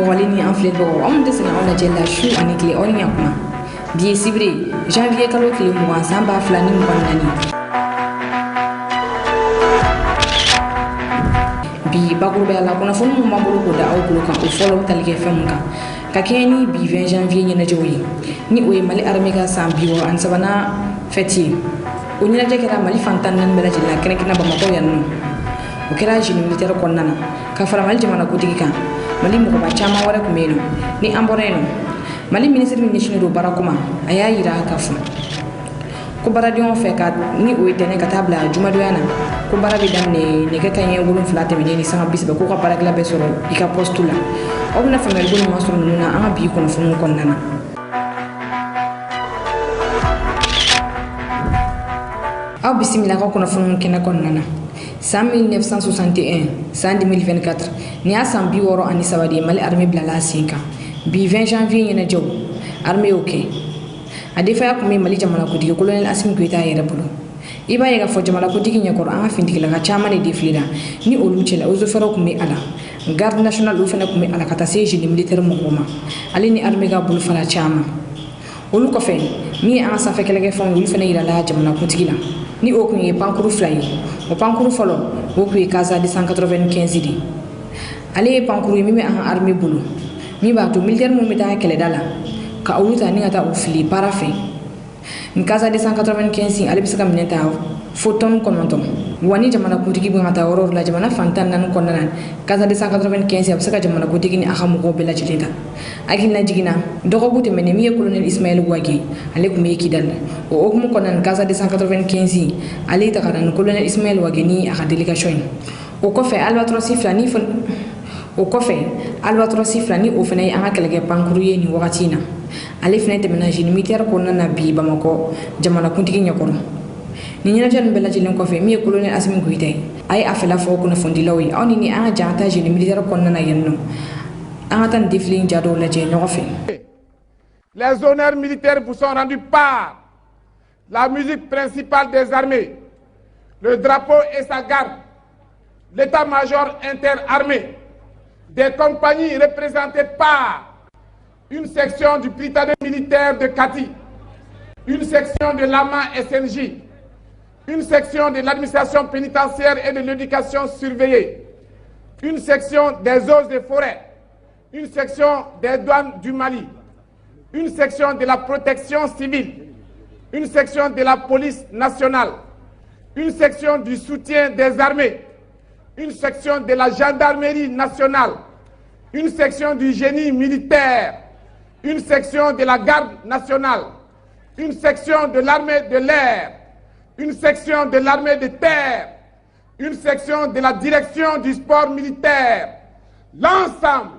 Mogalini en flèche on descend on a jella chou ani clé on yakma bi sibré janvier kalo clé mo samba flani mo nani bi bagul be la kona fon mo mambulu ko da au ko kan o folo talike femka ka keni bi 20 janvier ni na joyi ni o mali armega sambiwo an sabana feti o ni na jekera mali fantan nan bela jella kene kina ba mako yanno o kera jini militaire ko nana ka fara mali jamana ko digi kan mali mo ba chama wala ko meno ni amboreno mali ministre ministre do barakuma aya yira ka fu ko baradion fe ka ni o itene ka tabla juma do yana ko barabi damne ne ka kanye wolum flate me ni sama bisbe ko baragla be soro ika postula o na famel go mo soro nuna anga bi ko fu ko nana aw bisimila ko na fu kena ko nana 1961 2024 ni asan bi woro ani sabadi mali armée blala sinka bi 20 janvier ni na jow armée oké adefa ko mi mali jamana ko digi colonel Assimi Goïta yere bulu iba yega fo jamana ko digi nyakor anga findiki la chama ni deflida ni oluchela ozo fero ko mi ala garde nationale o fena ko mi ala kata siège ni militaire mo goma ali ni armée ga bulu fala chama olu ko fe mi anga sa fe kelege fon olu fena ila la jamana ko digi la ni o ko ni pankuru fly o pankuru folo o ko casa de 195 di ali pankuru mi anga armée bulu mi ba to militaire mo mi ta kele dala ka uluta ni ngata ufili parafe en casa de 195 ali bisaka mineta photon kononton wani jamana kutigi bu ngata oror la jamana fantan nan konanan casa de 195 abisaka jamana kutigi ni akamu ko bela jilita agina jigina dogo gute mene mi colonel Ismaël Wagi ali ko mi kidal o okmu konan casa de 195 ali ta karan colonel Ismaël Wagi ni aka delegation o ko fe albatros flani fon o ko fe albatros flani o fenay anga kelege pankuru ni wakatina ale fene te ménage ni militaire ko nana bi bamako jamana kuntigi nyakoro ni nyana jan bela jilen ko fe mi colonel Assimi Goïta ay afela fo ko na fondi lawi awni ni anga janta jeni militaire ko nana yenno anga tan defling jado la je no fe. Les honneurs militaires vous sont rendus par la musique principale des armées, le drapeau et sa garde, l'état-major interarmé, des compagnies représentées par une section du Britannique militaire de Kati, une section de l'AMA SNJ, une section de l'administration pénitentiaire et de l'éducation surveillée, une section des eaux et forêts, une section des douanes du Mali, une section de la protection civile, une section de la police nationale, une section du soutien des armées, une section de la gendarmerie nationale, une section du génie militaire, une section de la garde nationale, une section de l'armée de l'air, une section de l'armée de terre, une section de la direction du sport militaire, l'ensemble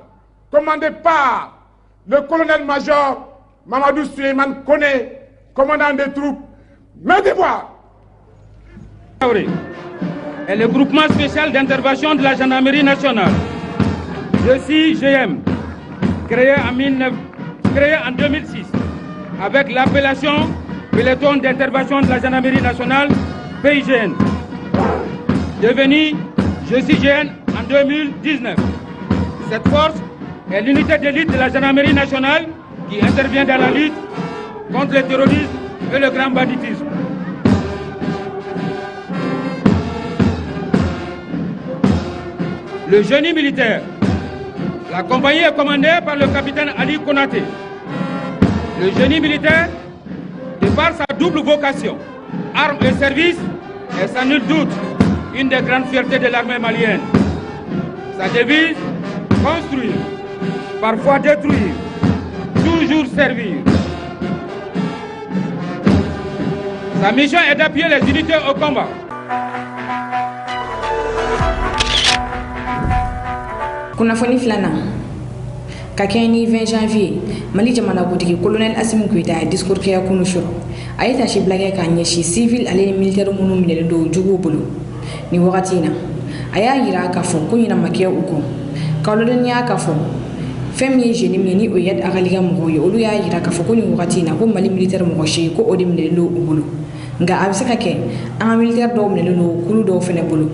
commandé par le colonel-major Mamadou Souleymane Koné, commandant des troupes. Mettez-moi. Et le groupement spécial d'intervention de la gendarmerie nationale, je suis GM, créé en 2006 avec l'appellation peloton d'intervention de la gendarmerie nationale, PIGN. Devenu je suis GN en 2019. Cette force est l'unité d'élite de la gendarmerie nationale qui intervient dans la lutte contre le terrorisme et le grand banditisme. Le génie militaire. La compagnie est commandée par le capitaine Ali Konaté. Le génie militaire, de par sa double vocation, armes et services, est sans nul doute une des grandes fiertés de l'armée malienne. Sa devise, construire, parfois détruire, toujours servir. Sa mission est d'appuyer les unités au combat. Kunafoni filana kakeni 20 janvier mali jamana kutigi colonel Assimi Goïta discours ke yakunu shuru ayita shi blage ka nyeshi civil ale militaire munu minele do jugo bulu ni wakatina aya yira ka fo ko yina make uko kalodon ya ka fo femi jeni mini o yad agaliga mo yo olu ya yira ka fo ko ni wakatina ko mali militaire mo shi ko odi minele do bulu nga abisaka ke an militaire do minele do kulu do fene bulu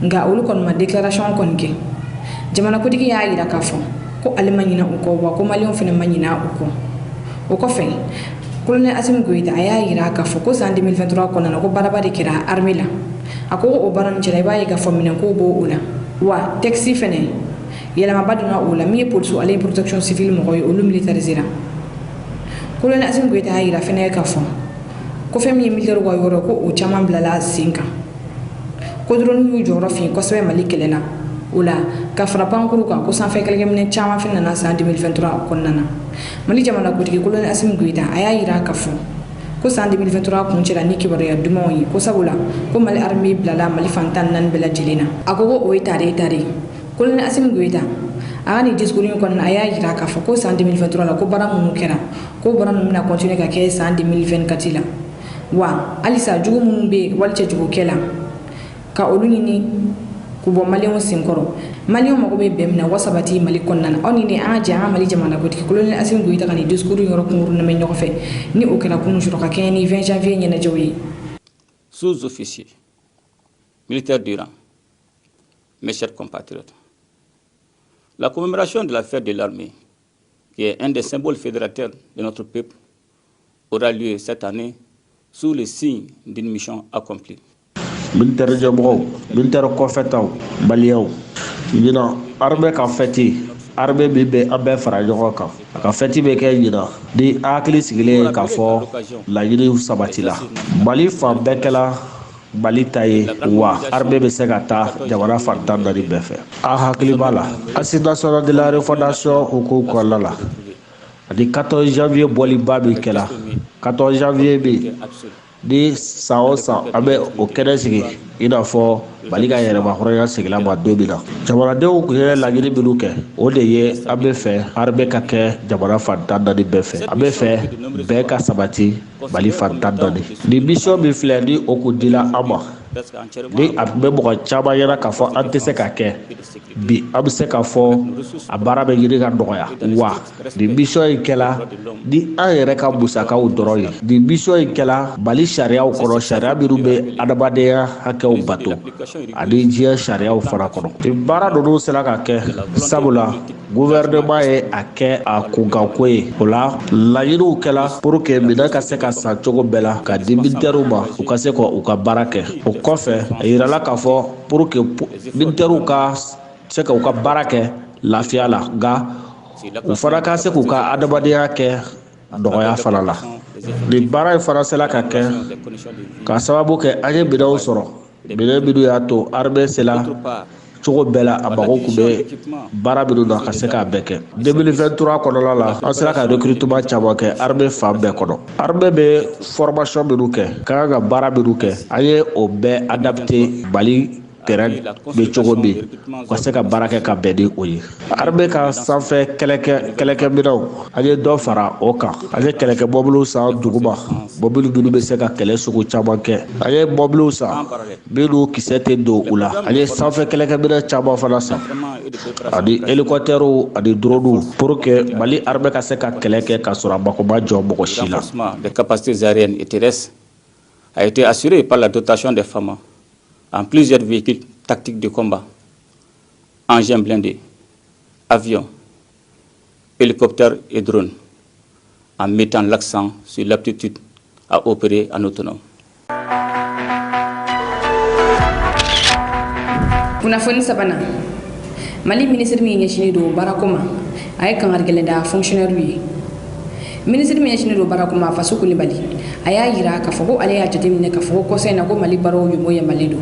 nga olu kon ma déclaration kon ke jamana ko digi ya yira ka fo ko ale ma ɲina u kɔ wa ko maliyɛnw fana ma ɲina u kɔ o kɔfɛ colonel Assimi Goïta a y'a yira k'a fɔ ko san 2023 kɔnɔna na ko baaraba de kɛra armée la a ko o baara nin cɛla i b'a ye k'a fɔ minɛnkow b'o o la wa texte fana yɛlɛmaba donna o la min ye polisiw ale protection civile mɔgɔ ye olu militarisera colonel Assimi Goïta y'a yira fana k'a fɔ ko fɛn min ye militaire ka yɔrɔ ko o caman bilala sen kan ko drone y'u jɔyɔrɔ fin kosɛbɛ Mali kɛlɛ la o la ka fara pankuru kan ko sanfɛ kɛlɛkɛminɛ caman fana nana san 2023 kɔnɔna na Mali jamana kuntigi colonel Assimi Goïta a y'a yira k'a fɔ ko san 2023 kun cɛla ni kibaruya dumanw ye ko sabula ko Mali armée bilala Mali fantan naani bɛɛ lajɛlen na a ko o ye tare colonel Assimi Goïta a ka nin discours in kɔnɔna a y'a yira k'a fɔ ko san 2023 la ko baara minnu kɛra ko baara ninnu bɛna continuer ka kɛ san 2024 la wa halisa jugu minnu bɛ walicɛ jugukɛ la ka olu ɲini k'u bɔ maliyɛnw senkɔrɔ maliyɛnw mago bɛ bɛn min na wasabati Mali kɔnɔna na aw ni ne an ka jɛ an ka Mali jamana kuntigi colonel Assimi Goïta ka nin discours in yɔrɔ kunkurunin bɛ ɲɔgɔn fɛ ni o kɛra kunun sɔrɔ ka kɛɲɛ ni 20 janvier ɲɛnajɛw ye. Sous-officiers, militaires du rang, mes chers compatriotes, la commémoration de la fête de l'armée, qui est un des symboles fédérateurs de notre peuple, aura lieu cette année sous le signe d'une mission accomplie. Militaire Jabro, militaire Kofetao, Baliao, Yina, armée ka fêti, armée bébé Abé Farajoka, ka fêti beke Yina, di Akli Sigile Kafo, la Yini Sabatila, Bali Fan Bekela, Bali Taye, Wa, armée Besegata, Jamana Fantan Nari Befe. Ahakli Bala, Assise nationale de la refondation Hukou Kolala. Di 14 janvier Boli Babi Kela, 14 janvier bi. Di san abe o kɛnɛ sigi i n'a fɔ Mali ka yɛrɛma hɔrɔnya sigila ma don min na jamanadenw kun ye laɲini minnu kɛ o de ye an bɛ fɛ armée ka kɛ jamana fantan naani bɛɛ fɛ an bɛ fɛ bɛɛ ka sabati Mali fantan naani ni mission min filɛ ni o kun dila an ma ni a bɛ mɔgɔ caman ɲɛna k'a fɔ an tɛ se ka kɛ bi an bɛ se k'a fɔ a baara bɛ ɲini ka nɔgɔya wa ni mission in kɛla ni an yɛrɛ ka musakaw dɔrɔn ye ni mission in kɛla Mali sariyaw kɔnɔ sariya minnu bɛ adamadenya hakɛw bato ani diɲɛ sariyaw fana kɔnɔ ni baara ninnu sera ka kɛ sabula gouvernement ye a kɛ a kunkanko ye o la laɲiniw kɛla pour que minɛn ka se ka san cogo bɛɛ la ka di militaires ma u ka se ka u ka baara kɛ o kɔfɛ a yirala k'a fɔ pour que militaires ka se ka u ka baara kɛ lafiya la nka u fana ka se k'u ka adamadenya kɛ nɔgɔya fana la ni baara in fana sera ka kɛ ka sababu kɛ an ye minɛnw sɔrɔ minɛn minnu y'a to armée sera cogo bɛɛ la a mago kun bɛ baara minnu na ka se k'a bɛɛ kɛ 2023 kɔnɔna la an sera ka recrutement caman kɛ armée fan bɛɛ kɔnɔ armée bɛ formation minnu kɛ ka kan ka baara minnu kɛ an ye o bɛɛ adapté Mali terrain bɛ cogo min ka se ka baara kɛ ka bɛn ni o ye armée ka sanfɛ kɛlɛkɛminɛnw an ye dɔ fara o kan an ye kɛlɛkɛ mobiliw san duguma mobili minnu bɛ se ka kɛlɛ sugu caman kɛ an ye mobiliw san minnu kisɛ tɛ don u la an ye sanfɛ kɛlɛkɛminɛn caman fana san ani hélicoptères ani drones pour que Mali armée ka se ka kɛlɛ kɛ ka sɔrɔ a mako ma jɔ mɔgɔ si la. Les capacités aériennes et terrestres a été assuré par la dotation des FAMA en plusieurs véhicules tactiques de combat, engins blindés, avions, hélicoptères et drones, en mettant l'accent sur l'aptitude à opérer en autonome. Kunnafoni sabanan Mali ministre min ɲɛsinnen don baarako ma a ye kangari gɛlɛn da fonctionnaire ye ministre min ɲɛsinnen don baarako ma Faso Kulibali a y'a yira k'a fɔ ko ale y'a jateminɛ k'a fɔ ko kɔsa in na ko Mali baaraw yɛlɛmalen don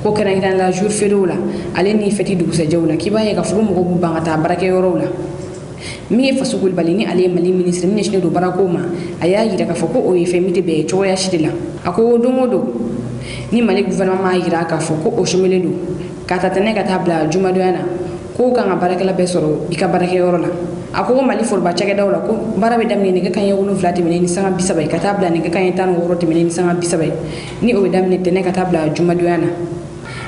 ko kɛrɛnkɛrɛnnenya la jour fériw la ale ni fête dugusɛjɛw la k'i b'a ye k'a fɔ ko mɔgɔw b'u ban ka taa baarakɛyɔrɔw la min ye Faso Kulibali ni ale ye Mali ministre min ɲɛsinnen don baarako ma a y'a yira k'a fɔ ko o ye fɛn min tɛ bɛn cogoya si de la a ko don o don ni Mali gouvernement m'a yira k'a fɔ ko o chômelen don k'a ta tɛnɛ ka taa bila jumadonya na ko kan ka baarakɛla bɛɛ sɔrɔ i ka baarakɛyɔrɔ la a ko Mali foroba cakɛdaw la ko baara bɛ daminɛ nɛgɛ kanɲɛ 7 tɛmɛnen ni sanga 30 ka taa bila nɛgɛ kanɲɛ 16 tɛmɛnen ni sanga 30 ni o bɛ daminɛ tɛnɛ ka taa bila jumadonya na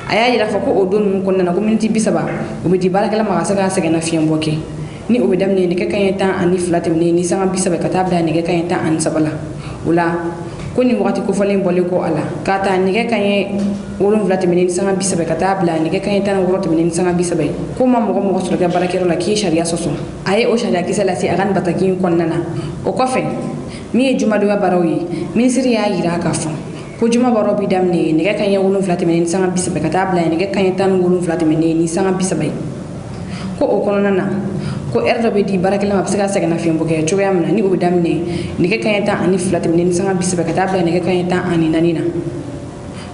a y'a yira fɔ ko o don ninnu kɔnɔna na ko miniti 30 o bɛ di baarakɛla ma ka se k'a sɛgɛnna fiɲɛbɔ kɛ ni o bɛ daminɛ nɛgɛ kanɲɛ 12 tɛmɛnen ni sanga 30 ka taa bila nɛgɛ kanɲɛ 13 la o la ko ni wakati ko falen bole ko ala ka ta nige kanye wolon vla temene sanga bisabe ka ta bla nige kanye tan woro temene sanga bisabe ko ma mo so ga barakero la ki sharia soso aye o sharia ki sala si agan bataki konnana o ko fe mi juma do barawi ministry ya yira ka fo ko juma baro bi damne nige kanye wolon vla temene sanga bisabe ka ta bla nige kanye tan wolon vla temene ni sanga bisabe ko o konnana ko erdo be di barakela ma psika sega na fimbo ke choya mna ni o damne ni ke kayata ani flat ni sanga bisbe ka tabla ni ke kayata ani nanina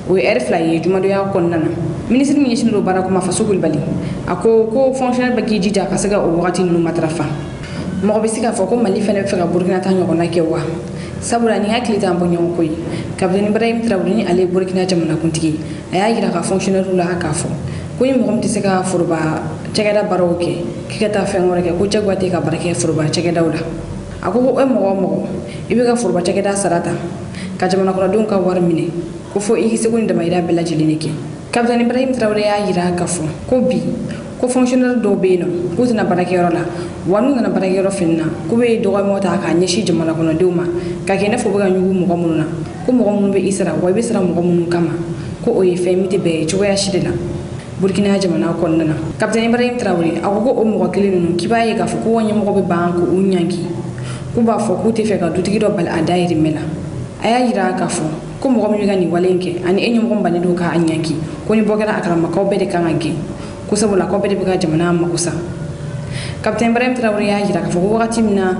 o fly ye juma do ya konnana ministre mi yeshin do barako ma fasugul bali ako ko fonctionnaire baki jija ka sega o wakati nu matrafa mo be sika fo ko mali fene fe ga burkina ta nyoko na kewa sabula ni hakli ta mbo nyoko yi kabdeni ibrahim traoré ni ale burkina jamana kuntigi aya yira ka fonctionnaire la ka fo ko yim mo sika furba cegeda baroke kikata fengore ke ko jagwati ka barake furba cegeda wala ako ko mo ibe ka furba cegeda sarata ka jamana ko don ka war mine ko fo iki segundi dama ida bella jiliniki kaptan ibrahim traoré ya yira ka fo ko bi ko fonctionnaire do be no ko tana barake rola wanu na barake ro finna ko be do mota ka nyeshi jamana ko no duma ka ke na fo buga nyugu mo mununa ko mo mun be isra wa be isra mo mun kama ko o ye femiti be choya shidela burkina jamana konnana capitaine ibrahim traoré agogo o mo kilinu kibaye ga fo ko wonye mo be banku unyangi ku ba fo ku te fe ga dutigi do bal adairi mela aya yira ka fo ko mo mi gani walenke ani enyo mo bani do ka anyangi ko ni bogara akrama ko be de kangi ku sabula ko be de ga jamana ma kusa capitaine ibrahim traoré ya yira ka fo wakati mina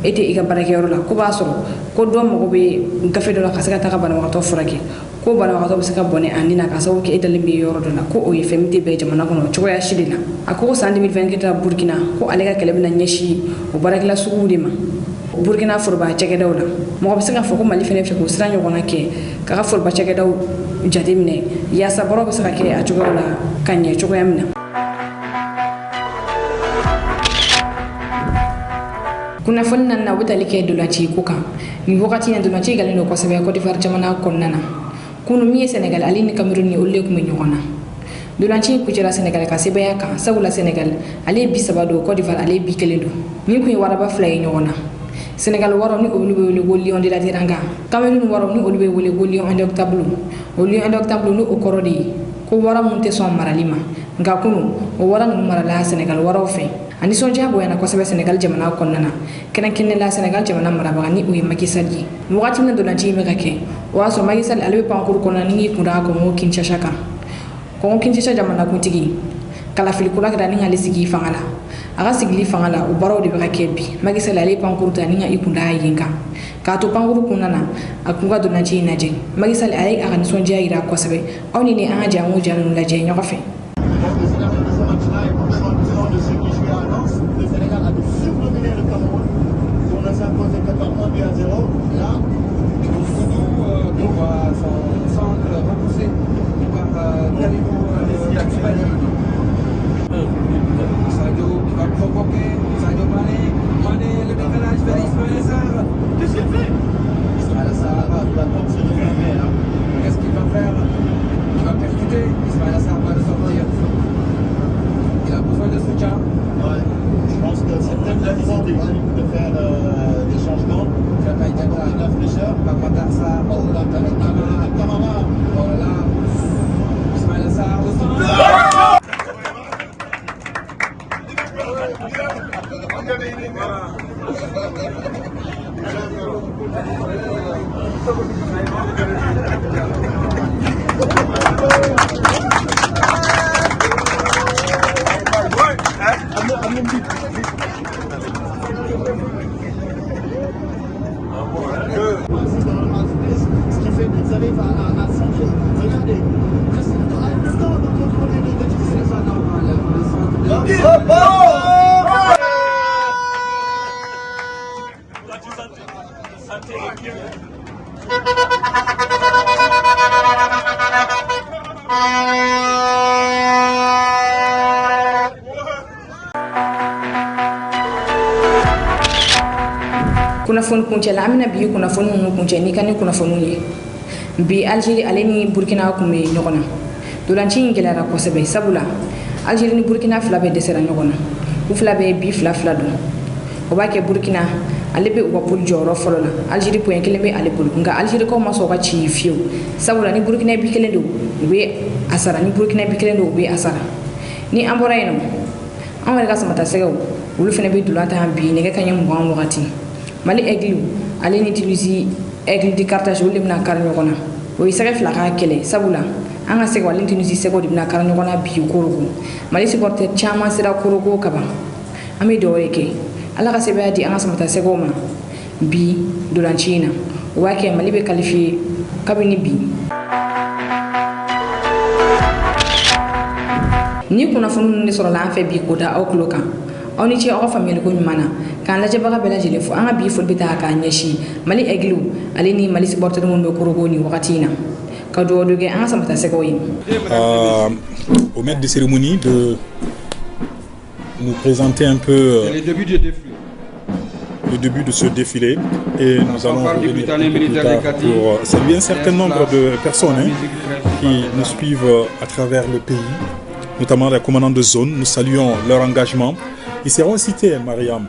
ete iga barake yorola ko ba soro ko do mo be gafe do la kasaka ta ka bana wato furake ko bana wato bisaka bone anina ka sawo ke edale mi yoro do la ko o yefemti be jamana kono choya shidina ako sa 2024 burkina ko alega kelebna nyeshi o barakila suudi ma burkina furba cheke dawla mo bisaka fo ko mali fene fe ko sranyo kona ke ka furba cheke daw jadimne ya saboro bisaka ke a chogola kanye chogoya mina kuna fonna na wutali ke dulati kuka ni wakati na dulati galino ko sabe ko difar jamana konnana kunu mi Senegal ali ni Cameroun ni ulle ko nyona dulati ku jira Senegal ka sebe ya ka sabula Senegal ali bi sabado ko difar ali bi kelendo mi ku waraba flay nyona Senegal waro ni olube wole Lion de la Teranga Cameroun waro ni olube wole Lion indoctable o Lion indoctable no okorodi ko wara munte son maralima nga kunu o wara no marala Senegal waro fe ani sonja boyana ko sabe Senegal jamana konnana kenan kinne la Senegal jamana maraba ni uyi makisali wakati na donati me kake waso makisali alwe pankuru konna ni kunda ko mo Kinshasa ka ko Kinshasa jamana kuntigi kala filikula kada ni sigi fangala aga sigli fangala o baro de kake bi makisali alwe pankuru ta ni ikunda yinka ka to pankuru konnana akunga donati naje makisali ay aga ni sonja ira ko sabe awni ni anga jamu janu la je nyofe kuna fon kunche la amina bi kuna fon nu kunche ni kan kuna fon ni bi Algérie aleni Burkina ko me nyokona dolanci ngelara ko sebe sabula Algérie ni Burkina fla be desera nyokona u fla be bi fla fla do o ba ke Burkina ale be u ka poli jɔyɔrɔ fɔlɔ la Algérie point kelen bɛ ale bolo nka Algérie kaw ma sɔn ka ci fiyewu sabula ni Burkina bi kelen don u bɛ a sara ni Burkina bi kelen don u bɛ a sara ni an bɔra yen nɔ an yɛrɛ ka samata sɛgɛw olu fana bɛ dolan ta bi nɛgɛ kaɲɛ 20 wagati Mali aigle ale ni Tunisie aigle di Carthage olu de bɛna kari ɲɔgɔn na o ye sɛgɛ fila ka kɛlɛ sabula an ka sɛgɛw ale ni Tunisie sɛgɛw de bɛna kari ɲɔgɔn na bi Korogo Mali supporter caman sera Korogo kaban an bɛ dugawu kɛ Ala ka sɛbɛya di an ka samata sɛgɛw ma bi dolanci in na o b'a kɛ Mali bɛ qualifié kabini bi ni kunnafoni ninnu de sɔrɔla an fɛ bi k'o da aw tulo kan aw ni ce aw ka faamuyaliko ɲuman na k'an lajɛbaga bɛɛ lajɛlen fo an ka bi foli bɛ taa k'a ɲɛsin Mali aigle ale ni Mali supporter minnu bɛ Korogo ni wagati in na ka dugawu kɛ an ka samata sɛgɛw ye au maître de cérémonie de nous présenter un peu le début de ce défilé et nous allons revenir plus tard pour saluer un certain nombre de personnes qui nous suivent à travers le pays, notamment les commandants de zone. Nous saluons leur engagement. Ils seront cités,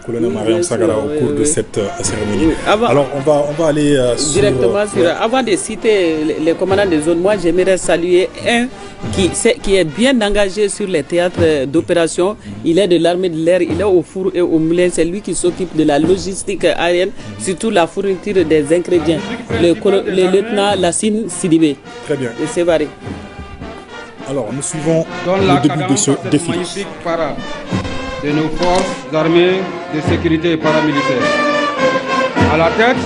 colonel Mariam Sagara, au cours de cette cérémonie. Oui, alors, on va aller directement sur... Avant de citer les commandants de zone, moi, j'aimerais saluer un qui est bien engagé sur les théâtres d'opération. Il est de l'armée de l'air, il est au four et au moulin. C'est lui qui s'occupe de la logistique aérienne, surtout la fourniture des ingrédients. Le lieutenant Lassine Sidibé. Très bien. De Sévaré. Alors, nous suivons le début de ce défilé. De nos forces armées de sécurité et paramilitaires. À la tête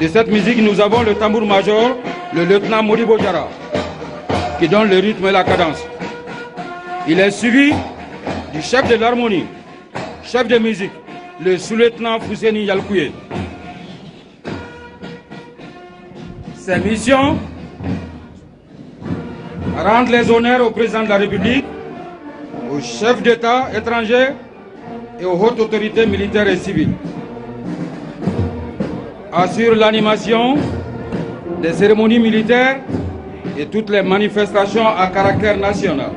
de cette musique, nous avons le tambour-major, le lieutenant Modibo Diarra, qui donne le rythme et la cadence. Il est suivi du chef de l'harmonie, chef de musique, le sous-lieutenant Fousseni Yalkouye. Ses missions, rendre les honneurs au président de la République, aux chefs d'État étrangers et aux hautes autorités militaires et civiles. Assure l'animation des cérémonies militaires et toutes les manifestations à caractère national.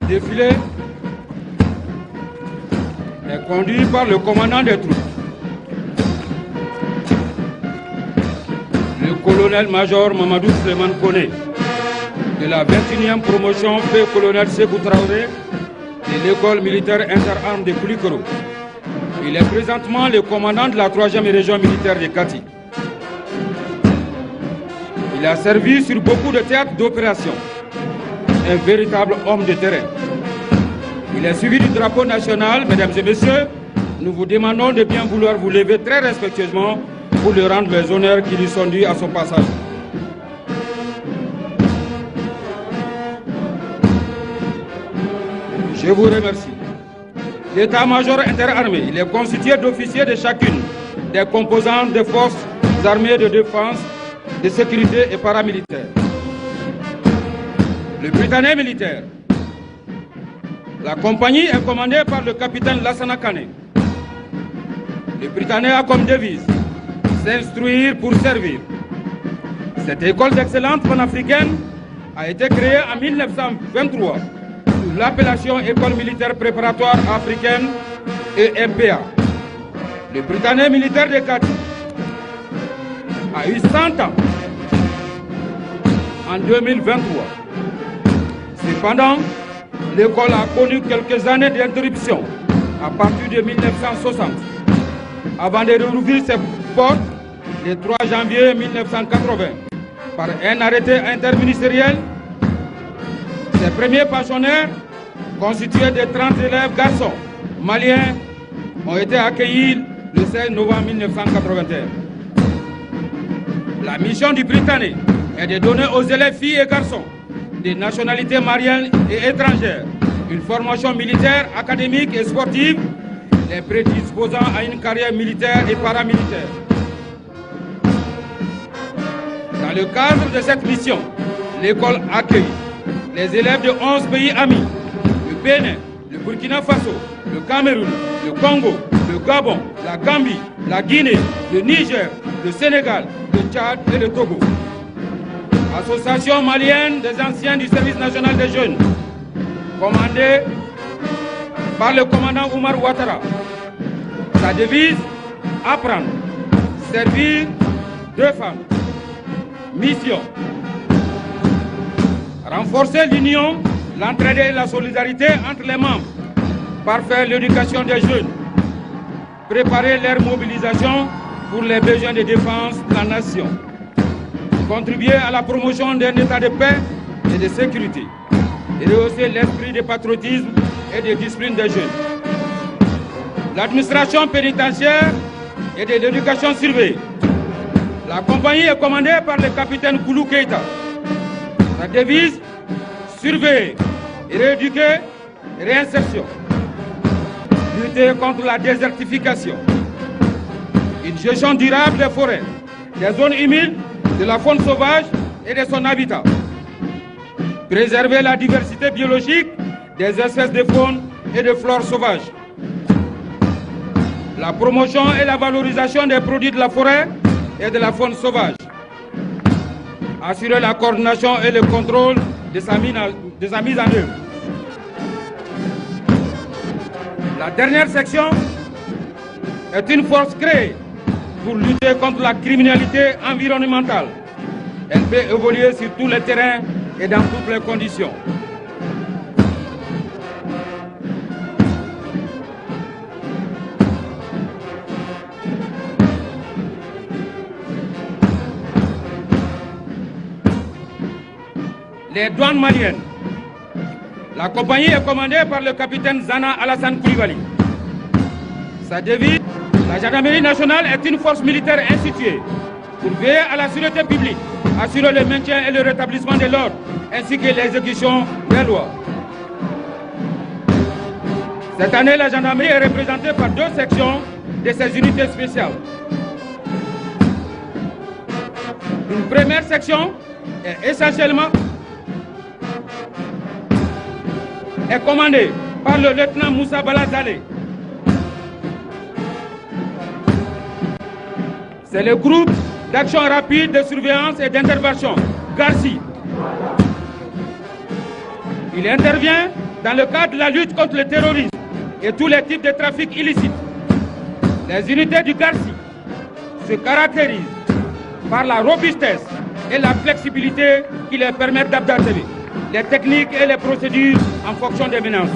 Le défilé est conduit par le commandant des troupes, le colonel-major Mamadou Suleiman Kone, de la 21e promotion fait colonel Sékou Traoré de l'école militaire interarmes de Koulikoro. Il est présentement le commandant de la 3e région militaire de Kati. Il a servi sur beaucoup de théâtres d'opération. Un véritable homme de terrain. Il est suivi du drapeau national. Mesdames et messieurs, nous vous demandons de bien vouloir vous lever très respectueusement pour lui rendre les honneurs qui lui sont dus à son passage. Je vous remercie. L'état-major interarmé, il est constitué d'officiers de chacune des composantes des forces armées de défense, de sécurité et paramilitaires. Le Britannique militaire. La compagnie est commandée par le capitaine Lassana Kane. Le Britannique a comme devise s'instruire pour servir. Cette école d'excellence panafricaine a été créée en 1923 sous l'appellation École militaire préparatoire africaine EMPA. Le Britannique militaire de Kati a eu 100 ans en 2023. Cependant, l'école a connu quelques années d'interruption à partir de 1960, avant de rouvrir ses portes le 3 janvier 1980 par un arrêté interministériel. Ses premiers pensionnaires, constitués de 30 élèves garçons maliens, ont été accueillis le 16 novembre 1981. La mission du Britannique est de donner aux élèves filles et garçons des nationalités maliennes et étrangères une formation militaire, académique et sportive, les prédisposant à une carrière militaire et paramilitaire. Dans le cadre de cette mission, l'école accueille les élèves de 11 pays amis, le Bénin, le Burkina Faso, le Cameroun, le Congo, le Gabon, la Gambie, la Guinée, le Niger, le Sénégal, le Tchad et le Togo. Association malienne des anciens du service national des jeunes, commandée par le commandant Oumar Ouattara. Sa devise, apprendre, servir, défendre. Mission, renforcer l'union, l'entraide et la solidarité entre les membres, parfaire l'éducation des jeunes, préparer leur mobilisation pour les besoins de défense de la nation, contribuer à la promotion d'un état de paix et de sécurité, et rehausser l'esprit de patriotisme et de discipline des jeunes. L'administration pénitentiaire et de l'éducation surveillée. La compagnie est commandée par le capitaine Koulou Keïta. Sa devise, surveiller, rééduquer, réinsertion. Lutter contre la désertification. Une gestion durable des forêts, des zones humides, de la faune sauvage et de son habitat. Préserver la diversité biologique des espèces de faune et de flore sauvage. La promotion et la valorisation des produits de la forêt et de la faune sauvage. Assurer la coordination et le contrôle de sa mise en œuvre. La dernière section est une force créée pour lutter contre la criminalité environnementale. Elle peut évoluer sur tous les terrains et dans toutes les conditions. Les douanes maliennes. La compagnie est commandée par le capitaine Zana Alassane Koulibaly. Sa devise, la gendarmerie nationale est une force militaire instituée pour veiller à la sûreté publique, assurer le maintien et le rétablissement de l'ordre, ainsi que l'exécution des lois. Cette année, la gendarmerie est représentée par 2 sections de ses unités spéciales. Une première section est essentiellement commandée par le lieutenant Moussa Balazale. C'est le groupe d'action rapide de surveillance et d'intervention, GARCI. Il intervient dans le cadre de la lutte contre le terrorisme et tous les types de trafic illicites. Les unités du GARCI se caractérisent par la robustesse et la flexibilité qui leur permettent d'adapter les techniques et les procédures en fonction des menaces.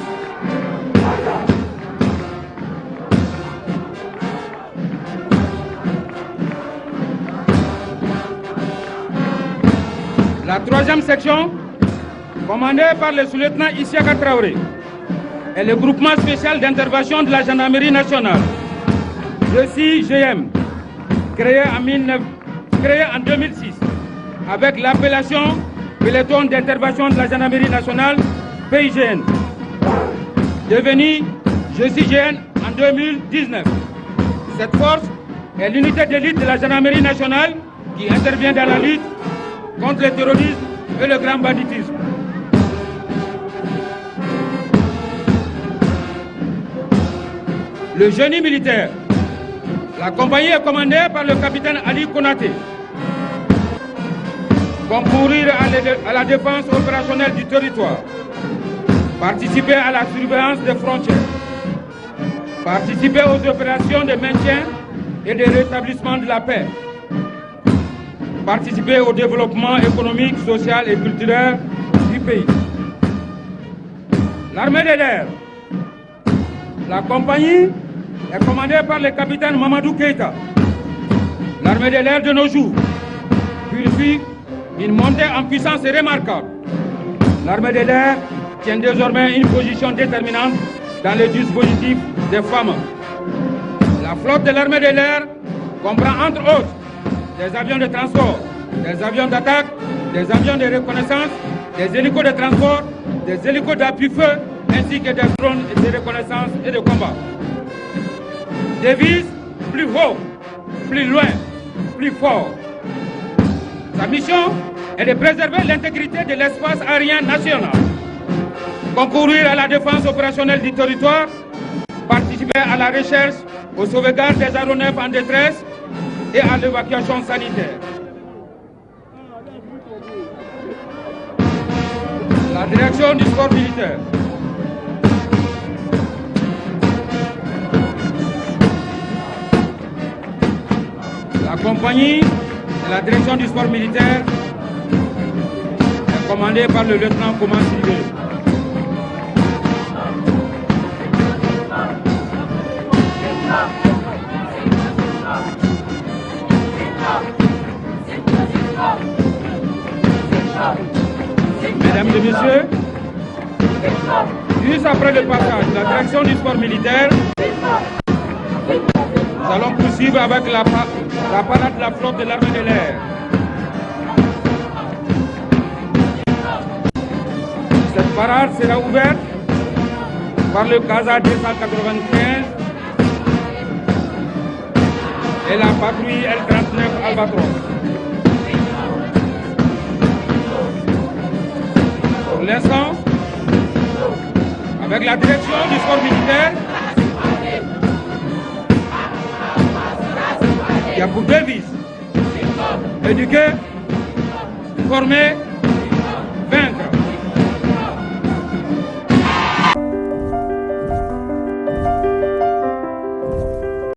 La 3e section, commandée par le sous-lieutenant Issiaka Traoré, est le groupement spécial d'intervention de la gendarmerie nationale, le CIGM, créé en 2006, avec l'appellation Peloton d'intervention de la gendarmerie nationale, PIGN, devenu GCGN en 2019. Cette force est l'unité d'élite de la gendarmerie nationale qui intervient dans la lutte contre le terrorisme et le grand banditisme. Le génie militaire. La compagnie est commandée par le capitaine Ali Konaté. Concourir à la défense opérationnelle du territoire. Participer à la surveillance des frontières. Participer aux opérations de maintien et de rétablissement de la paix. Participer au développement économique, social et culturel du pays. L'armée de l'air. La compagnie est commandée par le capitaine Mamadou Keïta. L'armée de l'air de nos jours purifie une montée en puissance remarquable. L'armée de l'air tient désormais une position déterminante dans le dispositif des femmes. La flotte de l'armée de l'air comprend entre autres des avions de transport, des avions d'attaque, des avions de reconnaissance, des hélicos de transport, des hélicos d'appui-feu, ainsi que des drones de reconnaissance et de combat. Devise plus haut, plus loin, plus fort. Sa mission est de préserver l'intégrité de l'espace aérien national, concourir à la défense opérationnelle du territoire, participer à la recherche, aux sauvegardes des aéronefs en détresse et à l'évacuation sanitaire. La direction du sport militaire. La compagnie de la direction du sport militaire est commandée par le lieutenant-commandant Sylvé. Mesdames et messieurs, juste après le passage de la direction du sport militaire, nous allons poursuivre avec la parade de la flotte de l'armée de l'air. Cette parade sera ouverte par le CASA 295 et la patrouille L39 Albatros. Pour l'instant, avec la direction du sport militaire, qui a pour devise éduquer, former, vaincre.